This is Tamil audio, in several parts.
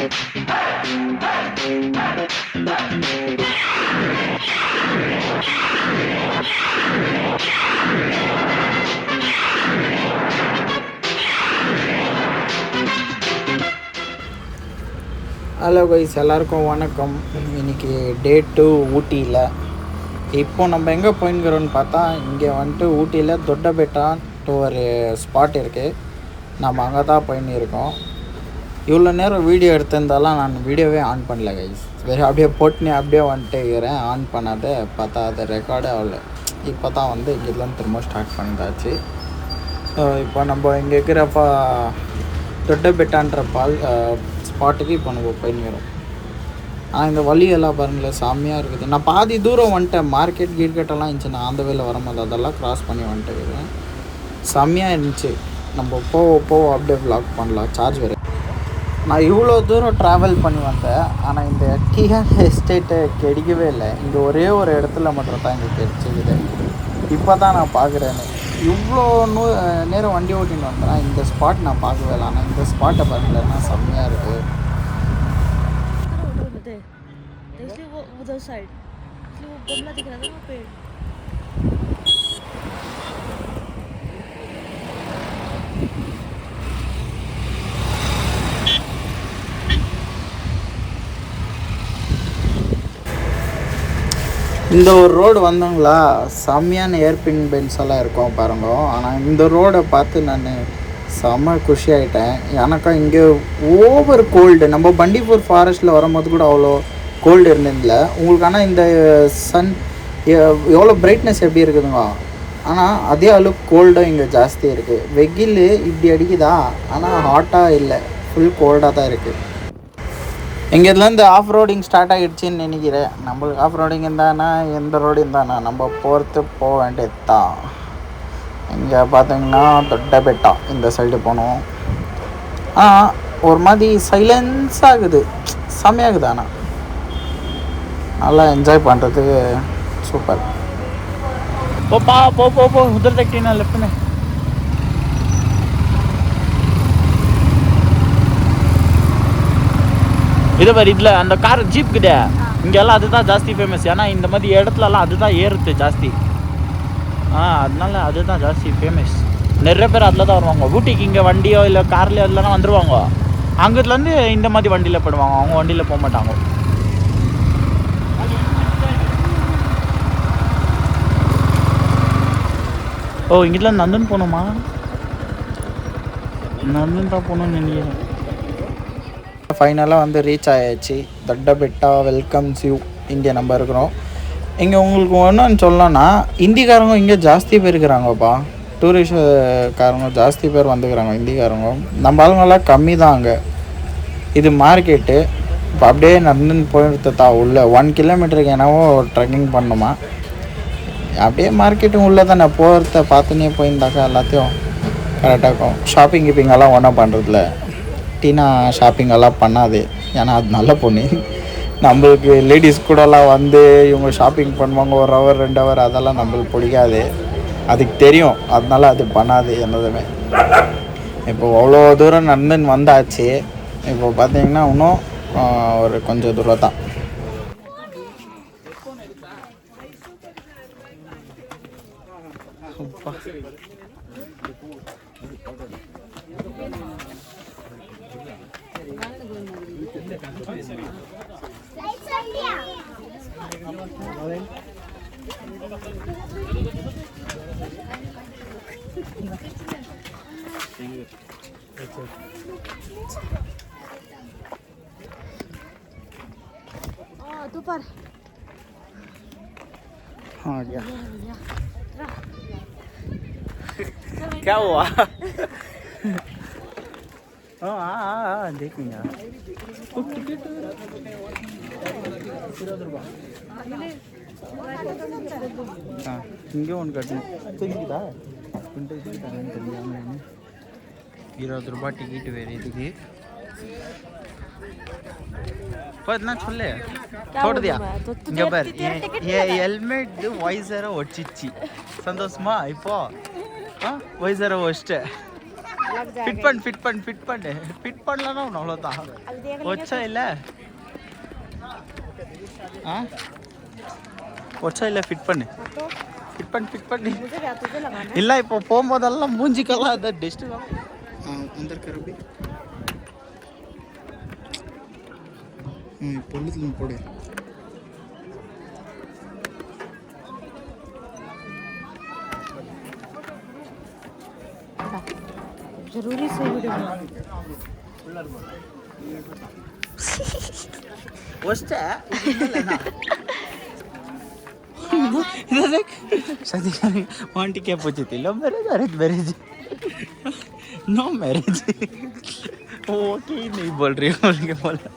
ஹலோ கைஸ், எல்லாருக்கும் வணக்கம். இன்றைக்கி டே 2 ஊட்டியில். இப்போ நம்ம எங்கே போயின்னுக்கிறோன்னு பார்த்தா, இங்கே வந்துட்டு ஊட்டியில் தொட்டபெட்டான்ட்டு ஒரு ஸ்பாட் இருக்குது. நம்ம அங்கே தான் போயின்னு இருக்கோம். இவ்வளோ நேரம் வீடியோ எடுத்திருந்தாலும் நான் வீடியோவே ஆன் பண்ணல கைஸ். வேறு அப்படியே போட்டுனே அப்படியே வந்துட்டு இருக்கிறேன். ஆன் பண்ணாத பார்த்தா அது ரெக்கார்டே ஆகல. இப்போ தான் வந்து இங்கேருந்து திரும்ப ஸ்டார்ட் பண்ணிதாச்சு. இப்போ நம்ம இங்கே இருக்கிறப்ப தொட்டபெட்டான்ற ஸ்பாட்டுக்கு இப்போ நம்ம போயின்னுக்கிறோம். இந்த வழியெல்லாம் பாருங்களேன், செம்மையாக இருக்குது. நான் பாதி தூரம் வந்துட்டேன். மார்க்கெட் கீர்கெட்டெல்லாம் இருந்துச்சு. நான் அந்த வேலை வரும்போது அதெல்லாம் க்ராஸ் பண்ணி வந்துட்டு இருக்கிறேன். செம்மையாக இருந்துச்சு. நம்ம போக அப்படியே வ்ளாக் பண்ணலாம். சார்ஜ் வேறு. நான் இவ்வளோ தூரம் ட்ராவல் பண்ணி வந்தேன். ஆனால் இந்த டிஆர் எஸ்டேட்டை கிடைக்கவே இல்லை. இங்கே ஒரே ஒரு இடத்துல மட்டும் தான் இங்கே கிடைச்சிக்குது. இப்போ தான் நான் பார்க்குறேன்னு. இவ்வளோ நேரம் வண்டி ஓட்டின்னு வந்தேன்னா இந்த ஸ்பாட் நான் பார்க்கவே இல்லை. ஆனால் இந்த ஸ்பாட்டை பார்க்கலன்னா செம்மையாக இருக்குது. இந்த ஒரு ரோடு வந்தோங்களா, செம்மையான ஏர்பின் பென்ஸ் எல்லாம் இருக்கும் பாருங்க. ஆனால் இந்த ரோடை பார்த்து நான் செம்ம குஷி ஆகிட்டேன். எனக்கும் இங்கே ஓவர் கோல்டு. நம்ம பண்டிப்பூர் ஃபாரஸ்ட்டில் வரும்போது கூட அவ்வளோ கோல்டு இருந்ததில்ல உங்களுக்கு. ஆனால் இந்த சன் எவ்வளோ பிரைட்னஸ் எப்படி இருக்குதுங்க. ஆனால் அதே அளவுக்கு கோல்டும் இங்கே ஜாஸ்தி இருக்குது. வெயில் இப்படி அடிக்குதா, ஆனால் ஹாட்டாக இல்லை, ஃபுல் கோல்டாக தான் இருக்குது. இங்கேருந்து ஆஃப் ரோடிங் ஸ்டார்ட் ஆகிடுச்சின்னு நினைக்கிறேன். நம்மளுக்கு ஆஃப் ரோடிங் இருந்தானா எந்த ரோடு இருந்தானா நம்ம போக வேண்டியது தான். இங்கே பார்த்தீங்கன்னா தொட்டபெட்டா இந்த சைடு போனோம். ஒரு மாதிரி சைலன்ஸ் ஆகுது, செம்மையாகுது. ஆனால் நல்லா என்ஜாய் பண்ணுறதுக்கு சூப்பர். போப்பா போ உதர் தக்கினா லெஃப்ட் में இது மாதிரி இதில் அந்த கார் ஜீப் கிட்ட இங்கெல்லாம் அதுதான் ஜாஸ்தி ஃபேமஸ். ஏன்னா இந்த மாதிரி இடத்துலலாம் அதுதான் ஏறுது ஜாஸ்தி. அதனால அதுதான் ஜாஸ்தி ஃபேமஸ். நிறைய பேர் அதில் தான் வருவாங்க. ஊட்டிக்கு இங்கே வண்டியோ இல்லை கார்லையோ இல்லைனா வந்துடுவாங்க. அங்கத்துலேருந்து இந்த மாதிரி வண்டியில் போயிடுவாங்க. அவங்க வண்டியில் போக மாட்டாங்க. இங்கேருந்து நந்தன் போகணுமா? நந்தன் தான் போகணும்னு நினைக்கிறேன். ஃபைனலாக வந்து ரீச் ஆயாச்சு. Doddabetta welcomes you. இங்கே நம்ம இருக்கிறோம். இங்கே உங்களுக்கு ஒன்றுன்னு சொல்லணும்னா, இந்திக்காரங்க இங்கே ஜாஸ்தி பேர் இருக்கிறாங்கப்பா. டூரிஸ்டுக்காரங்க ஜாஸ்தி பேர் வந்துக்கிறாங்க. இந்திக்காரங்க நம்ம ஆளுங்கெல்லாம் கம்மி தான். அங்கே இது மார்க்கெட்டு. இப்போ அப்படியே நடந்துன்னு போயிடுத்தா உள்ள 1 கிலோமீட்டருக்கு என்னவோ ட்ரெக்கிங் பண்ணணுமா. அப்படியே மார்க்கெட்டு உள்ளே தான் நான் போகிறத பார்த்துனே போயிருந்தாக்கா எல்லாத்தையும் கரெக்டாக இருக்கும். ஷாப்பிங் கீப்பிங்கெல்லாம் ஒன்றும் பண்ணுறதில்ல. டீனா ஷாப்பிங்கெல்லாம் பண்ணாது. ஏன்னா அது நல்ல பொண்ணு. நம்மளுக்கு லேடிஸ் கூடலாம் வந்து இவங்க ஷாப்பிங் பண்ணுவாங்க 1 ஹவர் 2 ஹவர். அதெல்லாம் நம்மளுக்கு பிடிக்காது, அதுக்கு தெரியும். அதனால அது பண்ணாது என்னதுமே. இப்போ அவ்வளோ தூரம் நடந்துன்னு வந்தாச்சு. இப்போ பார்த்தீங்கன்னா இன்னும் ஒரு கொஞ்சம் தூரம் தான். तू पर हाँ गया क्या हुआ? देखेंगे ಹಿಂಗೆ ಒಂದು ಕಟ್ಟಿ ತೆಗಿದಾ ₹20 टिकट वेरे ಇದಕ್ಕೆ इतना छोले छोड़ दिया. ये हेलमेट वाइजर ಒಚ್ಚಿಚ್ಚಿ ಸಂತೋಷமா இப்போ ವಾಯ್ಸರ ಅಷ್ಟೇ. ஃபிட் பண்ணலன்னா அவ்வளோதான். ஒச்சா இல்லை ஒச்சா இல்லை ஃபிட் பண்ணு இல்லை. இப்போ போகும்போதெல்லாம் மூஞ்சிக்கெல்லாம் அந்த டெஸ்ட்டு தான் வந்திருக்கிறப்படி. பொழுதுல போடு. जरूरी से वीडियो वस्ते शादी आंटी क्या पूछी थी? Love marriage no marriage okay नहीं बोल रही हो के बोला.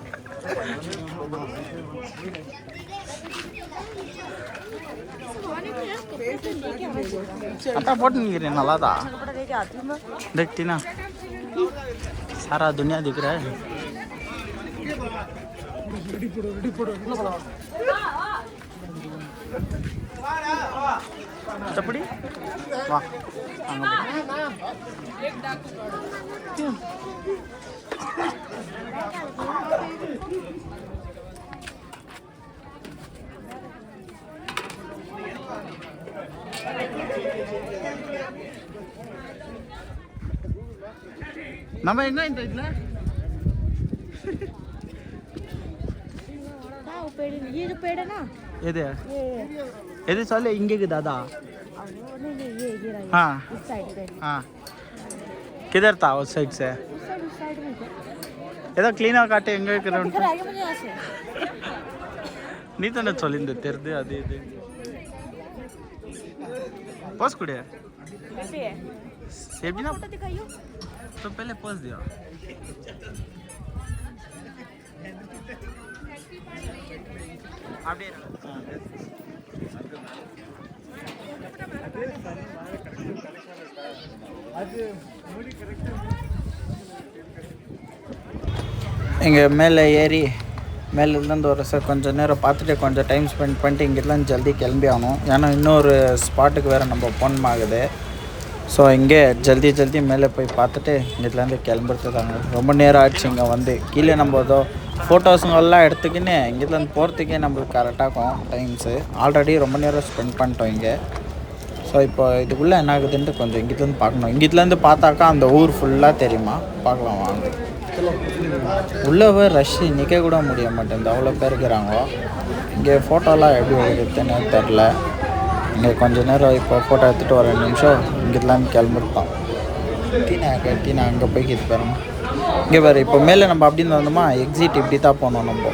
आता फोटो नहीं गिरे नला था देखती ना सारा दुनिया दिख रहा है. चपड़ी वाह நம்ம எங்க இந்த இதுல ये जो पेड़ है ना எது எது சொல்லு இங்க இருக்கு दादा. नहीं ये गिरा हां इस साइड पे. हां किधर था उस साइड से? उस साइड में ஏதோ க்ளீனா காட்டு எங்க இருக்குற दिख रहा है मुझे यहाँ से. நீ தான சொல்லிந்த தெரிது அது இது पोज कुड़े कैसे है सेब ना फोटो दिखाइयो तो पहले पोज दिया. அப்படியே இங்கே மேலே ஏறி மேலேருந்து ஒரு சார் கொஞ்சம் நேரம் பார்த்துட்டு கொஞ்சம் டைம் ஸ்பெண்ட் பண்ணிட்டு இங்கெல்லாம் ஜல்தி கிளம்பி ஆகணும். ஏன்னா இன்னொரு ஸ்பாட்டுக்கு வேறு நம்ம போகணுமாகுது. ஸோ இங்கே ஜல்தி மேலே போய் பார்த்துட்டு இங்கேருந்து கிளம்புறது தாங்க. ரொம்ப நேரம் ஆச்சு இங்கே வந்து. கீழே நம்ம ஏதோ ஃபோட்டோஸுங்கெல்லாம் எடுத்துக்கின்னு இங்கேருந்து போகிறதுக்கே நம்மளுக்கு கரெக்டாகும் டைம்ஸு. ஆல்ரெடி ரொம்ப நேரம் ஸ்பெண்ட் பண்ணிட்டோம் இங்கே. ஸோ இப்போ இதுக்குள்ளே என்ன ஆகுதுன்ட்டு கொஞ்சம் இங்கேருந்து பார்க்கணும். இங்கேருந்து பார்த்தாக்கா அந்த ஊர் ஃபுல்லாக தெரியுமா, பார்க்கலாம் வாங்க. உள்ளே ரஷ்ஷு நிற்க கூட முடிய மாட்டேங்குது, அவ்வளோ பேர் இருக்கிறாங்க இங்கே. ஃபோட்டோலாம் எப்படி எடுக்குதுன்னு தெரில. இங்கே கொஞ்சம் நேரம் இப்போ ஃபோட்டோ எடுத்துகிட்டு ஒரு 2 நிமிஷம் இங்கேலாம் கிளம்பிருப்பான். டீனா அங்கே போய்க்கிது பாருங்க. இங்கே வேறு இப்போ மேலே நம்ம அப்படின்னு வந்தோமா, எக்ஸிட் இப்படி தான் போனோம் நம்ம.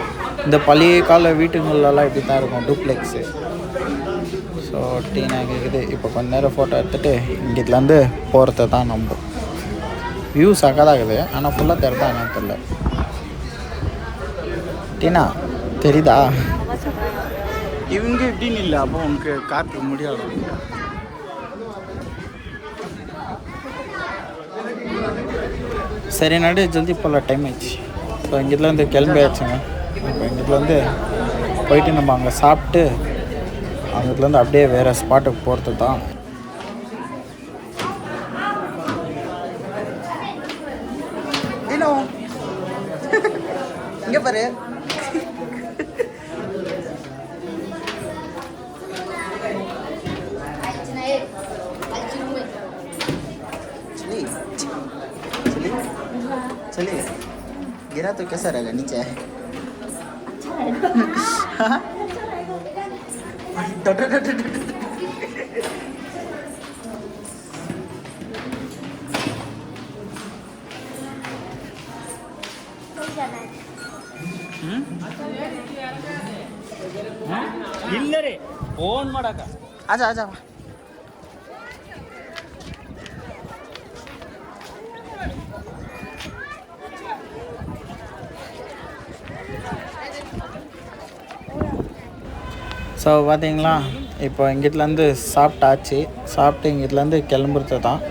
இந்த பழைய கால வீட்டுங்களெல்லாம் இப்படி தான் இருக்கும், டூப்ளெக்ஸு. ஸோ டீனா கேட்குது. இப்போ கொஞ்ச நேரம் ஃபோட்டோ எடுத்துகிட்டு இங்கேருந்து போகிறது தான் நம்ம. வியூ சக்கதாகுது, ஆனால் ஃபுல்லாக தெரிதா என்னன்னு தெரில. டீனா தெரியுதா? இவங்க எப்படின்னு இல்லை, அப்போ உனக்கு காற்று முடியாது. சரி நடு ஜல்தி போகல, டைம் ஆயிடுச்சு. ஸோ இங்கேருந்து கிளம்பி ஆச்சுங்க. இப்போ இங்கேருந்து போயிட்டு நம்ம அங்கே சாப்பிட்டு அங்கேருந்து அப்படியே வேறு ஸ்பாட்டுக்கு போகிறது தான். இங்கே பாரு, चलिए गिरा तो कैसा रहेगा नीचे? ಇಲ್ಲ ರೀ ಫೋನ್ ಮಾಡಕ ಆಜಾ ಆಜಾ. ஸோ பார்த்தீங்களா, இப்போ இங்கிட்டலேருந்து சாப்பிட்டாச்சு. சாப்பிட்டு இங்கிட்டலேருந்து கிளம்புறது தான்.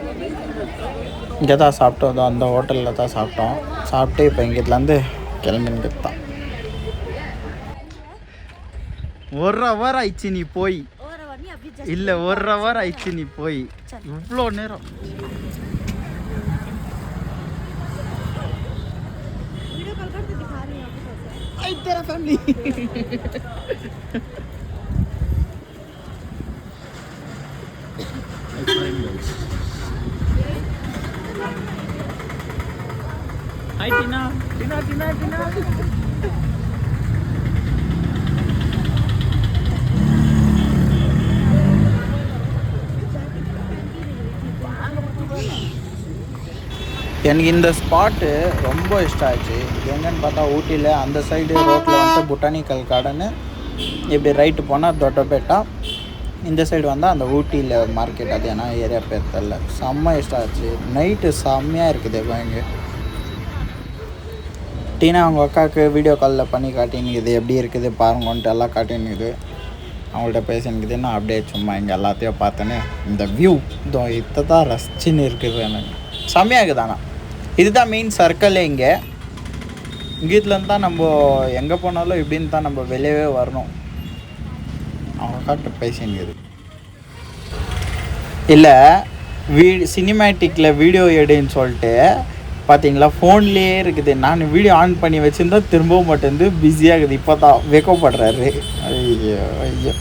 இங்கே தான் சாப்பிட்டோம், அந்த ஹோட்டலில் தான் சாப்பிட்டோம். சாப்பிட்டு இப்போ இங்கிட்டலேருந்து கிளம்பின்றது தான். 1 hour ஆயிடுச்சு நீ போய். இல்லை 1 hour ஆயிடுச்சு நீ போய். இவ்வளோ நேரம் तेरा फैमिली हाय टीना टीना टीना टीना எனக்கு இந்த ஸ்பாட்டு ரொம்ப இஷ்டம் ஆச்சு. இது எங்கன்னு பார்த்தா ஊட்டியில் அந்த சைடு ரோட்டில் வந்துட்டு பொட்டானிக்கல் கார்டனு, இப்படி ரைட்டு போனால் தொட்டபேட்டா, இந்த சைடு வந்தால் அந்த ஊட்டியில் மார்க்கெட். அது ஏன்னா ஏரியா பேர் தெரில. செம்ம இஷ்டம் ஆச்சு. நைட்டு செம்மையாக இருக்குது இங்கே. டீனா அவங்க அக்காவுக்கு வீடியோ காலில் பண்ணி காட்டினுக்குது, எப்படி இருக்குது பாருங்கன்ட்டு எல்லாம் காட்டினுக்குது. அவங்கள்ட்ட பேசினுக்குது. நான் அப்படியே சும்மா இங்கே எல்லாத்தையும் பார்த்தேன்னு இந்த வியூ இதோ இதை தான் ரசிச்சுன்னு இருக்குது. எனக்கு செம்மையாக இருக்குது. ஆனால் இதுதான் மெயின் சர்க்கிளே. இங்கே இங்கேருந்து தான் நம்ம எங்கே போனாலும் இப்படின்னு தான் நம்ம வெளியவே வரணும். அவங்க காட்ட பேசினுக்குது. இல்லை சினிமேட்டிக்கில் வீடியோ எடுன்னு சொல்லிட்டு பார்த்தீங்களா, ஃபோன்லேயே இருக்குது. நான் வீடியோ ஆன் பண்ணி வச்சுருந்தா திரும்பவும் மாட்டேருந்து பிஸியாக இருக்குது. இப்போ தான் வெக்கப்படுறாரு. ஐயோ ஐயோ.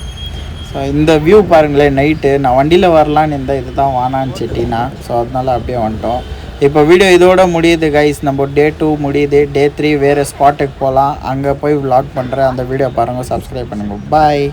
ஸோ இந்த வியூ பாருங்களேன். நைட்டு நான் வண்டியில் வரலான்னு இருந்தால் இது தான் வானான்னு செட்டினா. ஸோ அதனால அப்படியே வந்துட்டோம். இப்போ வீடியோ இதோட முடியுது கைஸ். நம்ம டே 2 முடியுது. டே 3 வேறு ஸ்பாட்டுக்கு போகலாம். அங்கே போய் vlog பண்ணுறேன். அந்த வீடியோ பாருங்கள், சப்ஸ்கிரைப் பண்ணுங்கள். பாய்.